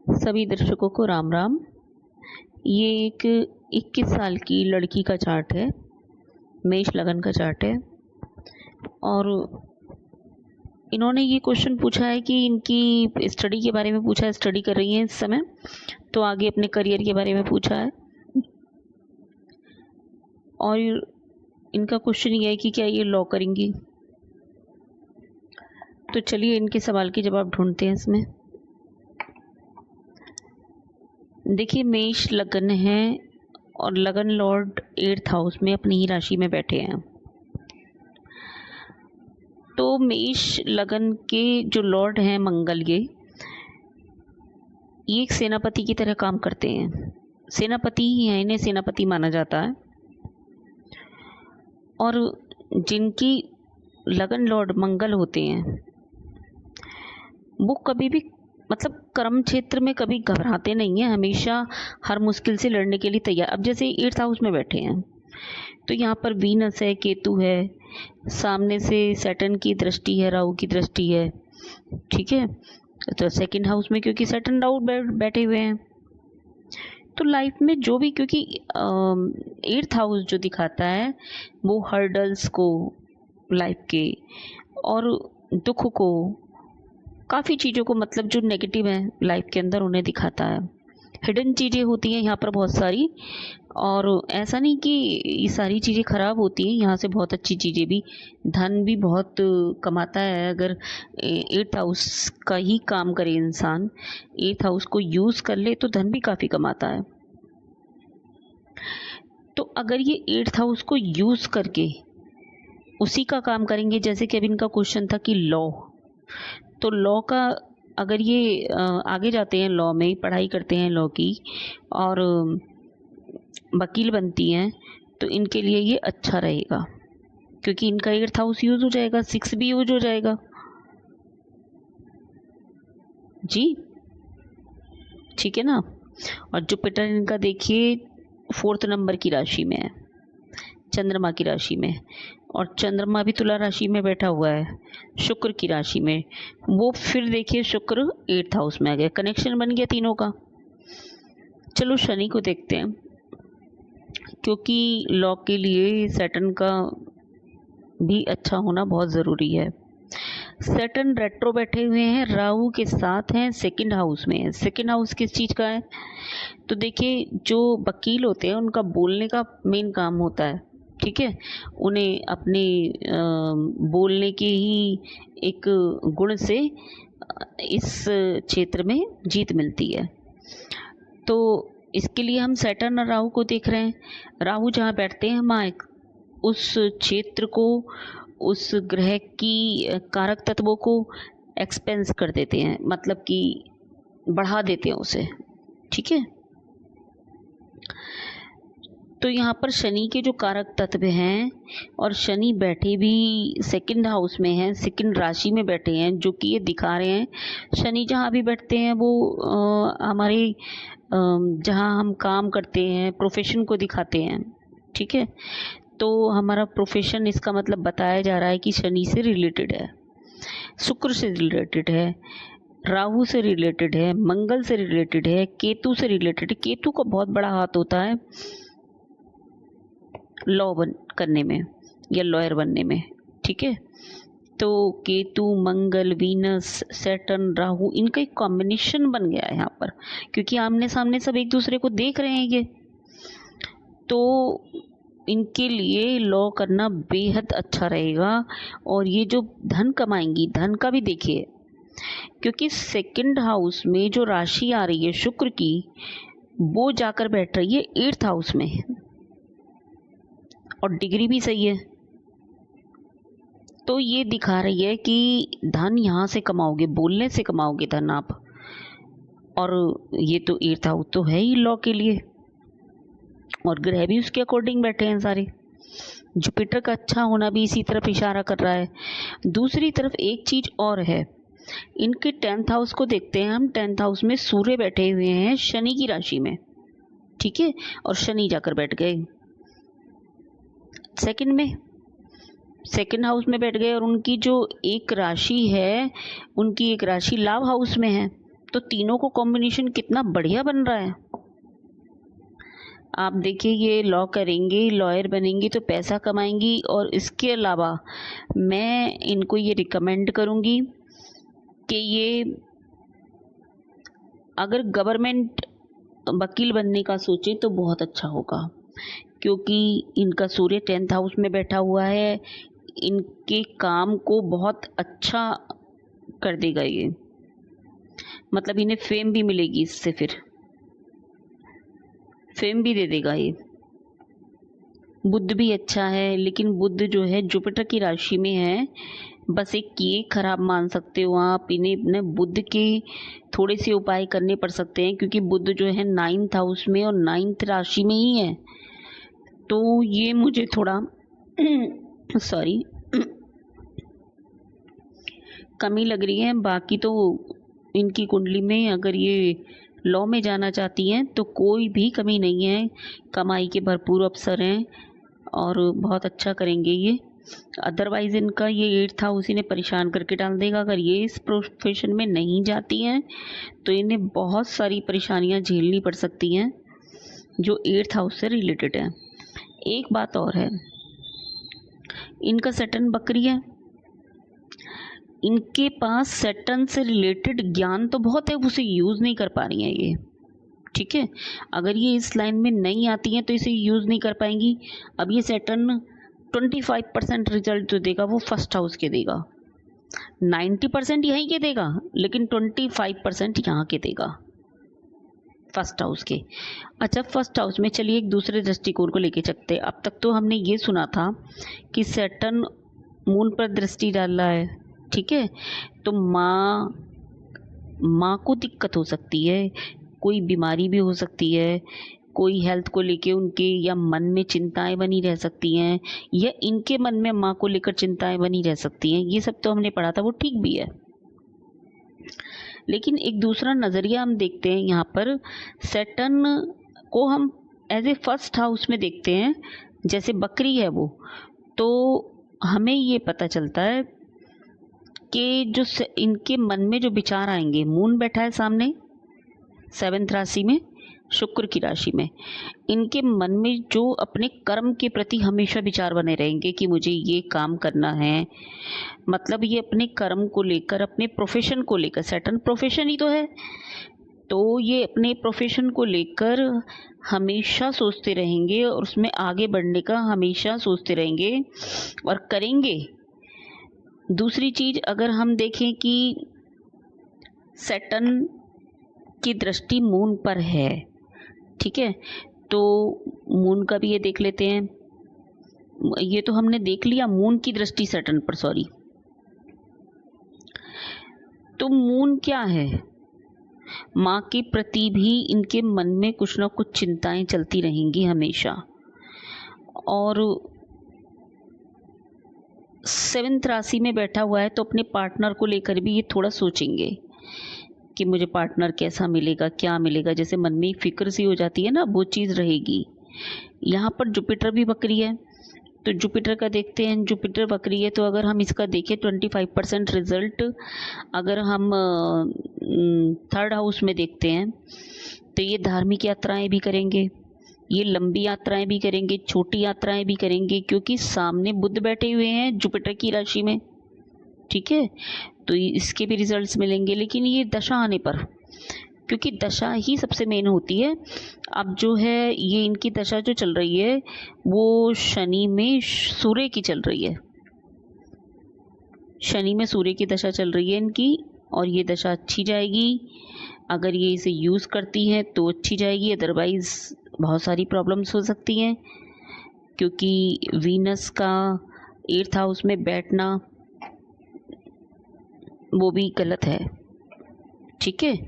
सभी दर्शकों को राम राम। ये एक 21 साल की लड़की का चार्ट है, मेष लगन का चार्ट है। और इन्होंने ये क्वेश्चन पूछा है कि इनकी स्टडी के बारे में पूछा है, स्टडी कर रही हैं इस समय, तो आगे अपने करियर के बारे में पूछा है। और इनका क्वेश्चन ये है कि क्या ये लॉ करेंगी। तो चलिए इनके सवाल के जवाब ढूंढते हैं इसमें। देखिए, मेष लगन है और लगन लॉर्ड 8th हाउस में अपनी ही राशि में बैठे हैं। तो मेष लगन के जो लॉर्ड हैं मंगल, ये एक सेनापति की तरह काम करते हैं। सेनापति ही हैं, इन्हें सेनापति माना जाता है। और जिनकी लगन लॉर्ड मंगल होते हैं वो कभी भी मतलब कर्म क्षेत्र में कभी घबराते नहीं हैं, हमेशा हर मुश्किल से लड़ने के लिए तैयार। अब जैसे 8th हाउस में बैठे हैं तो यहाँ पर वीनस है, केतु है, सामने से सैटर्न की दृष्टि है, राहु की दृष्टि है, ठीक है। तो 2nd हाउस में क्योंकि सैटर्न राहु बैठे हुए हैं, तो लाइफ में जो भी, क्योंकि 8th हाउस जो दिखाता है वो हर्डल्स को, लाइफ के और दुख को, काफ़ी चीज़ों को, मतलब जो नेगेटिव है लाइफ के अंदर उन्हें दिखाता है। हिडन चीज़ें होती हैं यहाँ पर बहुत सारी, और ऐसा नहीं कि ये सारी चीज़ें ख़राब होती हैं, यहाँ से बहुत अच्छी चीज़ें भी, धन भी बहुत कमाता है। अगर 8th हाउस का ही काम करे इंसान, 8th हाउस को यूज़ कर ले तो धन भी काफ़ी कमाता है। तो अगर ये 8th हाउस को यूज़ करके उसी का काम करेंगे, जैसे कि अभी इनका क्वेश्चन था कि लॉ, तो लॉ का अगर ये आगे जाते हैं, लॉ में पढ़ाई करते हैं लॉ की और वकील बनती हैं, तो इनके लिए ये अच्छा रहेगा, क्योंकि इनका 8th हाउस यूज हो जाएगा, 6 भी यूज हो जाएगा जी, ठीक है ना। और जुपिटर इनका देखिए 4th नंबर की राशि में है, चंद्रमा की राशि में, और चंद्रमा भी तुला राशि में बैठा हुआ है शुक्र की राशि में। वो फिर देखिए शुक्र 8th हाउस में आ गया, कनेक्शन बन गया तीनों का। चलो शनि को देखते हैं, क्योंकि लॉ के लिए सैटर्न का भी अच्छा होना बहुत ज़रूरी है। सैटर्न रेट्रो बैठे हुए हैं, राहु के साथ हैं, 2nd हाउस में है। 2nd हाउस किस चीज़ का है, तो देखिए जो वकील होते हैं उनका बोलने का मेन काम होता है, ठीक है। उन्हें अपने बोलने के ही एक गुण से इस क्षेत्र में जीत मिलती है। तो इसके लिए हम सैटर्न और राहु को देख रहे हैं। राहु जहाँ बैठते हैं वहाँ उस क्षेत्र को, उस ग्रह की कारक तत्वों को एक्सपेंस कर देते हैं, मतलब कि बढ़ा देते हैं उसे, ठीक है। तो यहाँ पर शनि के जो कारक तत्व हैं, और शनि बैठे भी 2nd हाउस में हैं, 2nd राशि में बैठे हैं, जो कि ये दिखा रहे हैं। शनि जहाँ भी बैठते हैं वो हमारे जहाँ हम काम करते हैं, प्रोफेशन को दिखाते हैं, ठीक है। तो हमारा प्रोफेशन, इसका मतलब बताया जा रहा है कि शनि से रिलेटेड है, शुक्र से रिलेटेड है, राहु से रिलेटेड है, मंगल से रिलेटेड है, केतु से रिलेटेड है। केतु का बहुत बड़ा हाथ होता है लॉ करने में या लॉयर बनने में, ठीक है। तो केतु, मंगल, वीनस, सैटर्न, राहु, इनका एक कॉम्बिनेशन बन गया है यहाँ पर, क्योंकि आमने सामने सब एक दूसरे को देख रहे हैं ये, तो इनके लिए लॉ करना बेहद अच्छा रहेगा। और ये जो धन कमाएंगी, धन का भी देखिए, क्योंकि 2nd हाउस में जो राशि आ रही है शुक्र की, वो जाकर बैठ रही है 8th हाउस में, और डिग्री भी सही है। तो ये दिखा रही है कि धन यहाँ से कमाओगे, बोलने से कमाओगे धन आप। और ये तो 8th हाउस तो है ही लॉ के लिए, और ग्रह भी उसके अकॉर्डिंग बैठे हैं सारे। जुपिटर का अच्छा होना भी इसी तरफ इशारा कर रहा है। दूसरी तरफ एक चीज और है, इनके 10th हाउस को देखते हैं हम। 10th हाउस में सूर्य बैठे हुए हैं शनि की राशि में, ठीक है, और शनि जाकर बैठ गए 2nd में, 2nd हाउस में बैठ गए। और उनकी जो एक राशि है, उनकी एक राशि लाभ हाउस में है, तो तीनों को कॉम्बिनेशन कितना बढ़िया बन रहा है। आप देखिए, ये लॉ करेंगी, लॉयर बनेंगी तो पैसा कमाएंगी, और इसके अलावा मैं इनको ये रिकमेंड करूँगी कि ये अगर गवर्नमेंट वकील बनने का सोचे तो बहुत अच्छा होगा, क्योंकि इनका सूर्य 10th हाउस में बैठा हुआ है। इनके काम को बहुत अच्छा कर देगा ये, मतलब इन्हें फेम भी मिलेगी इससे, फिर फेम भी दे देगा ये। बुध भी अच्छा है, लेकिन बुध जो है जुपिटर की राशि में है। बस एक ये खराब मान सकते हो आप, इन्हें अपने बुध के थोड़े से उपाय करने पड़ सकते हैं, क्योंकि बुध जो है 9th हाउस में और 9th राशि में ही है। तो ये मुझे थोड़ा सॉरी कमी लग रही है। बाकी तो इनकी कुंडली में अगर ये लॉ में जाना चाहती हैं तो कोई भी कमी नहीं है, कमाई के भरपूर अवसर हैं और बहुत अच्छा करेंगे ये। अदरवाइज़ इनका ये 8th हाउस इन्हें परेशान करके डाल देगा। अगर ये इस प्रोफेशन में नहीं जाती हैं तो इन्हें बहुत सारी परेशानियां झेलनी पड़ सकती हैं जो 8th हाउस से रिलेटेड है। एक बात और है, इनका सैटर्न बकरी है। इनके पास सैटर्न से रिलेटेड ज्ञान तो बहुत है, उसे यूज़ नहीं कर पा रही हैं ये, ठीक है। अगर ये इस लाइन में नहीं आती हैं तो इसे यूज़ नहीं कर पाएंगी। अब ये सैटर्न 25% रिजल्ट जो देगा वो फर्स्ट हाउस के देगा, 90% यहीं के देगा, लेकिन 25% यहाँ के देगा, फर्स्ट हाउस के। अच्छा, फर्स्ट हाउस में चलिए एक दूसरे दृष्टिकोण को लेके चलते हैं। अब तक तो हमने ये सुना था कि सैटर्न मून पर दृष्टि डाल रहा है, ठीक है, तो माँ को दिक्कत हो सकती है, कोई बीमारी भी हो सकती है, कोई हेल्थ को लेके उनके या मन में चिंताएं बनी रह सकती हैं, या इनके मन में माँ को लेकर चिंताएं बनी रह सकती हैं। ये सब तो हमने पढ़ा था, वो ठीक भी है। लेकिन एक दूसरा नज़रिया हम देखते हैं यहाँ पर, सैटर्न को हम एज ए फर्स्ट हाउस में देखते हैं, जैसे बकरी है वो, तो हमें ये पता चलता है कि जो इनके मन में जो विचार आएंगे, मून बैठा है सामने 7th राशि में, शुक्र की राशि में, इनके मन में जो अपने कर्म के प्रति हमेशा विचार बने रहेंगे कि मुझे ये काम करना है। मतलब ये अपने कर्म को लेकर, अपने प्रोफेशन को लेकर, सैटर्न प्रोफेशन ही तो है, तो ये अपने प्रोफेशन को लेकर हमेशा सोचते रहेंगे और उसमें आगे बढ़ने का हमेशा सोचते रहेंगे और करेंगे। दूसरी चीज़ अगर हम देखें कि सैटर्न की दृष्टि मून पर है, ठीक है, तो मून का भी ये देख लेते हैं। ये तो हमने देख लिया मून की दृष्टि सैटर्न पर, सॉरी। तो मून क्या है, माँ के प्रति भी इनके मन में कुछ ना कुछ चिंताएं चलती रहेंगी हमेशा, और 7th राशि में बैठा हुआ है तो अपने पार्टनर को लेकर भी ये थोड़ा सोचेंगे कि मुझे पार्टनर कैसा मिलेगा, क्या मिलेगा, जैसे मन में फिक्र सी हो जाती है ना, वो चीज़ रहेगी। यहाँ पर जुपिटर भी बकरी है, तो जुपिटर का देखते हैं। जुपिटर बकरी है तो अगर हम इसका देखें 25% रिजल्ट अगर हम 3rd हाउस में देखते हैं तो ये धार्मिक यात्राएं भी करेंगे, ये लंबी यात्राएं भी करेंगे, छोटी यात्राएं भी करेंगे, क्योंकि सामने बुध बैठे हुए हैं जुपिटर की राशि में, ठीक है, तो इसके भी रिजल्ट्स मिलेंगे। लेकिन ये दशा आने पर, क्योंकि दशा ही सबसे मेन होती है। अब जो है ये इनकी दशा जो चल रही है वो शनि में सूर्य की चल रही है, शनि में सूर्य की दशा चल रही है इनकी, और ये दशा अच्छी जाएगी। अगर ये इसे यूज़ करती हैं तो अच्छी जाएगी, अदरवाइज़ बहुत सारी प्रॉब्लम्स हो सकती हैं, क्योंकि वीनस का 8th हाउस में बैठना वो भी गलत है, ठीक है।